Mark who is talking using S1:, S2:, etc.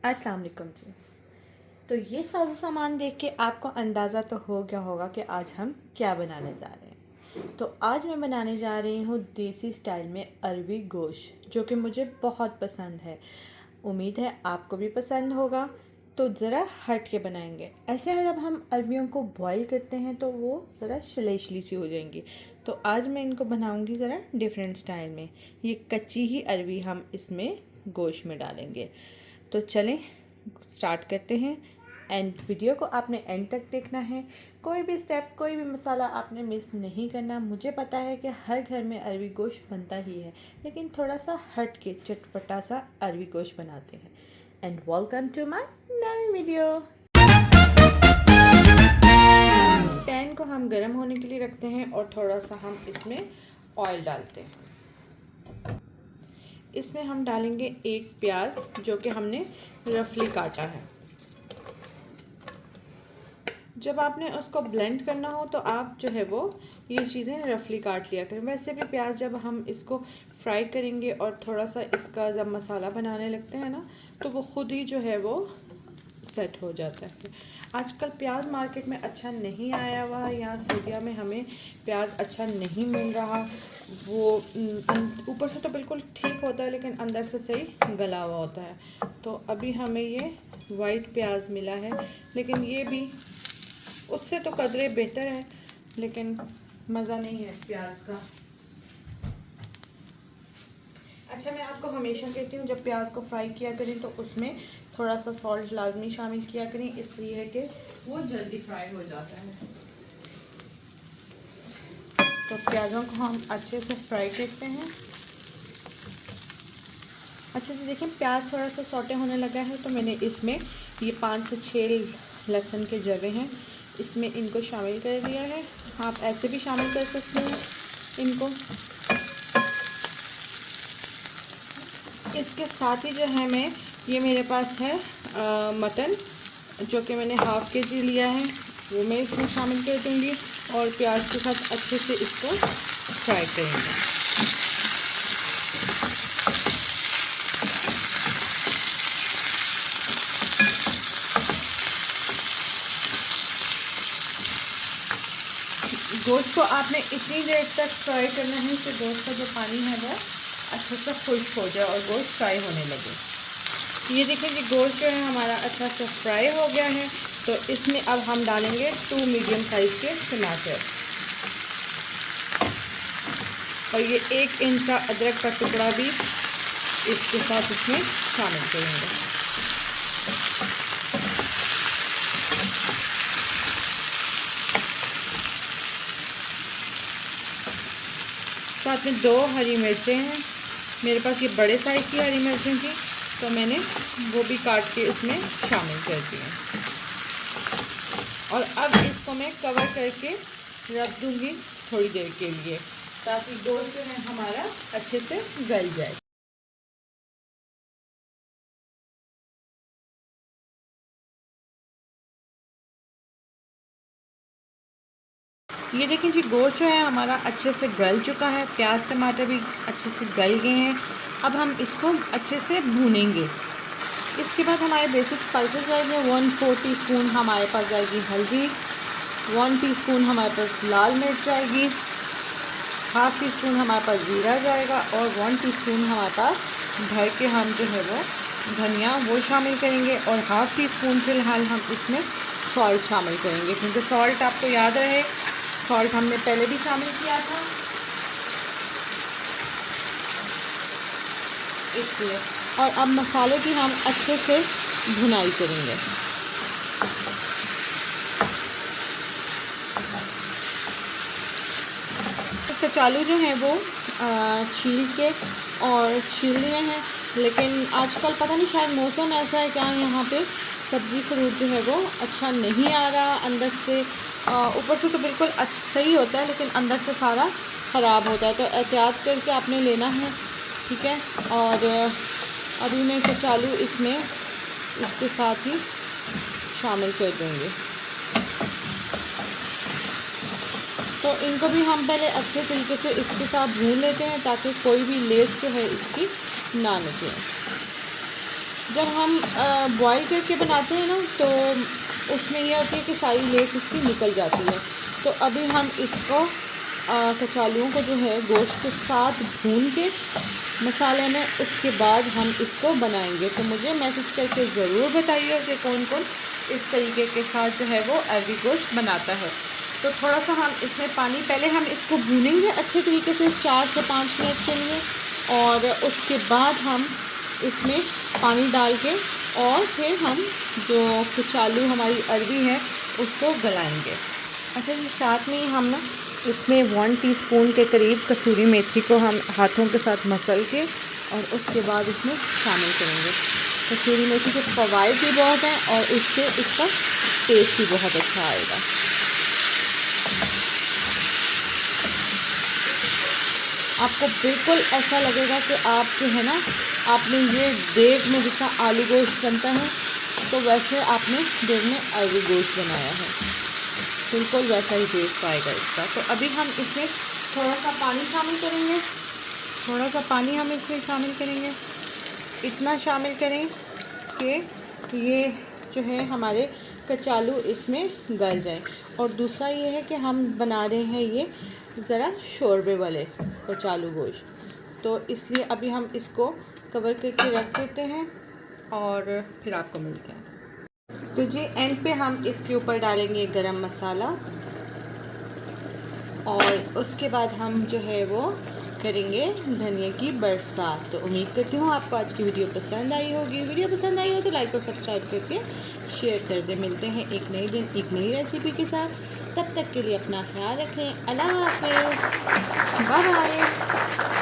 S1: अस्सलाम वालेकुम जी। तो ये सारा सामान देख के आपको अंदाज़ा तो हो गया होगा कि आज हम क्या बनाने जा रहे हैं। तो आज मैं बनाने जा रही हूँ देसी स्टाइल में अरबी गोश्त, जो कि मुझे बहुत पसंद है। उम्मीद है आपको भी पसंद होगा। तो ज़रा हट के बनाएंगे। ऐसे जब हम अरबियों को बॉईल करते हैं तो वो ज़रा शलेशली सी हो जाएंगी। तो आज मैं इनको बनाऊंगी ज़रा डिफरेंट स्टाइल में। ये कच्ची ही अरबी हम इसमें गोश्त में डालेंगे। तो चलें स्टार्ट करते हैं। एंड वीडियो को आपने एंड तक देखना है। कोई भी स्टेप, कोई भी मसाला आपने मिस नहीं करना। मुझे पता है कि हर घर में अरबी गोश्त बनता ही है, लेकिन थोड़ा सा हट के चटपटा सा अरबी गोश्त बनाते हैं। एंड वेलकम टू माय नई वीडियो। पैन को हम गर्म होने के लिए रखते हैं और थोड़ा सा हम इसमें ऑयल डालते हैं। इसमें हम डालेंगे एक प्याज, जो कि हमने रफली काटा है। जब आपने उसको ब्लेंड करना हो तो आप जो है वो ये चीज़ें रफली काट लिया करें। वैसे भी प्याज जब हम इसको फ्राई करेंगे और थोड़ा सा इसका जब मसाला बनाने लगते हैं ना, तो वो ख़ुद ही जो है वो सेट हो जाता है। आजकल प्याज मार्केट में अच्छा नहीं आया हुआ है। यहाँ सऊदीया में हमें प्याज अच्छा नहीं मिल रहा। वो ऊपर से तो बिल्कुल ठीक होता है, लेकिन अंदर से सही गला हुआ होता है। तो अभी हमें ये वाइट प्याज मिला है, लेकिन ये भी उससे तो कदरे बेहतर है, लेकिन मज़ा नहीं है प्याज का। अच्छा, मैं आपको हमेशा कहती हूँ जब प्याज को फ्राई किया करें तो उसमें थोड़ा सा सॉल्ट लाजमी शामिल किया करें, इसलिए कि वो जल्दी फ्राई हो जाता है। तो प्याज़ों को हम अच्छे से फ्राई करते हैं। अच्छे से देखें, प्याज थोड़ा सा सौटे होने लगा है तो मैंने इसमें ये 5 से 6 लहसुन के जवे हैं, इसमें इनको शामिल कर दिया है। आप ऐसे भी शामिल कर सकते हैं इनको। इसके साथ ही जो है ये मेरे पास है मटन, जो कि मैंने हाफ़ केजी लिया है, वो मैं इसमें शामिल कर दूँगी और प्याज के साथ अच्छे से इसको फ्राई करेंगे। गोश्त को आपने इतनी देर तक फ्राई करना है कि गोश्त का जो पानी है वो अच्छे से खुश्क हो जाए और गोश्त फ्राई होने लगे। ये देखें कि गोश्त जो है हमारा अच्छा से फ्राई हो गया है। तो इसमें अब हम डालेंगे 2 मीडियम साइज़ के टमाटर और ये 1 इंच का अदरक का टुकड़ा भी इसके साथ इसमें शामिल करेंगे। साथ में 2 हरी मिर्चें हैं। मेरे पास ये बड़े साइज़ की हरी मिर्चें थी, तो मैंने वो भी काट के इसमें शामिल कर दिए। और अब इसको मैं कवर करके रख दूँगी थोड़ी देर के लिए, ताकि गोश्त जो है हमारा अच्छे से गल जाए। ये देखिए जी, गोश्त जो है हमारा अच्छे से गल चुका है। प्याज टमाटर भी अच्छे से गल गए हैं। अब हम इसको अच्छे से भूनेंगे। इसके बाद हमारे बेसिक स्पाइसेस जाएंगे। 1/4 टीस्पून हमारे पास जाएगी हल्दी, 1 टीस्पून हमारे पास लाल मिर्च जाएगी, हाफ़ टी स्पून हमारे पास ज़ीरा जाएगा और 1 टीस्पून हमारे पास भर के हम जो है वो धनिया वो शामिल करेंगे। और हाफ़ टी स्पून फ़िलहाल हम इसमें सॉल्ट शामिल करेंगे, क्योंकि सॉल्ट आपको याद रहे सॉल्ट हमने पहले भी शामिल किया था, इसलिए। और अब मसाले की हम अच्छे से भुनाई करेंगे। तो कचालू जो है वो छील के और छील लिए हैं, लेकिन आजकल पता नहीं शायद मौसम ऐसा है क्या, यहाँ पे सब्ज़ी फ्रूट जो है वो अच्छा नहीं आ रहा अंदर से। ऊपर से तो बिल्कुल सही होता है, लेकिन अंदर से सारा ख़राब होता है। तो एहतियात करके आपने लेना है, ठीक है। और अभी मैं कचालू इसमें इसके साथ ही शामिल कर दूँगी। तो इनको भी हम पहले अच्छे तरीके से इसके साथ भून लेते हैं, ताकि कोई भी लेस जो है इसकी ना निकले। जब हम बॉईल करके बनाते हैं ना तो उसमें यह होती है कि सारी लेस इसकी निकल जाती है। तो अभी हम इसको कचालुओं को जो है गोश्त के साथ भून के मसाले में, उसके बाद हम इसको बनाएंगे। तो मुझे मैसेज करके ज़रूर बताइए कि कौन कौन इस तरीके के साथ जो है वो अरबी गोश्त बनाता है। तो थोड़ा सा हम इसमें पानी, पहले हम इसको भूनेंगे अच्छे तरीके से 4 से 5 मिनट के लिए, और उसके बाद हम इसमें पानी डाल के और फिर हम जो कचालू हमारी अरबी है उसको गलाएंगे। अच्छा जी, साथ में हम ना इसमें 1 टीस्पून के करीब कसूरी मेथी को हम हाथों के साथ मसल के और उसके बाद इसमें शामिल करेंगे। कसूरी मेथी के फ़वाइद भी बहुत हैं और इससे इसका टेस्ट भी बहुत अच्छा आएगा। आपको बिल्कुल ऐसा लगेगा कि आप जो है ना, आपने ये देग में जैसा आलू गोश्त बनता है तो वैसे आपने देग में अरबी गोश्त बनाया है, बिल्कुल वैसा ही टेस्ट आएगा इसका। तो अभी हम इसमें थोड़ा सा पानी शामिल करेंगे, थोड़ा सा पानी हम इसमें शामिल करेंगे। इतना शामिल करें कि ये जो है हमारे कचालू इसमें गल जाए। और दूसरा ये है कि हम बना रहे हैं ये ज़रा शोरबे वाले कचालू गोश्त, तो इसलिए अभी हम इसको कवर करके रख देते हैं और फिर आपको मिलते हैं। तो जी एंड पे हम इसके ऊपर डालेंगे गरम मसाला और उसके बाद हम जो है वो करेंगे धनिया की बरसात। तो उम्मीद करती हूँ आपको आज की वीडियो पसंद आई होगी। वीडियो पसंद आई हो तो लाइक और सब्सक्राइब करके शेयर कर दें। मिलते हैं एक नए दिन एक नई रेसिपी के साथ, तब तक के लिए अपना ख्याल रखें। अल्लाह हाफिज़, बाय बाय।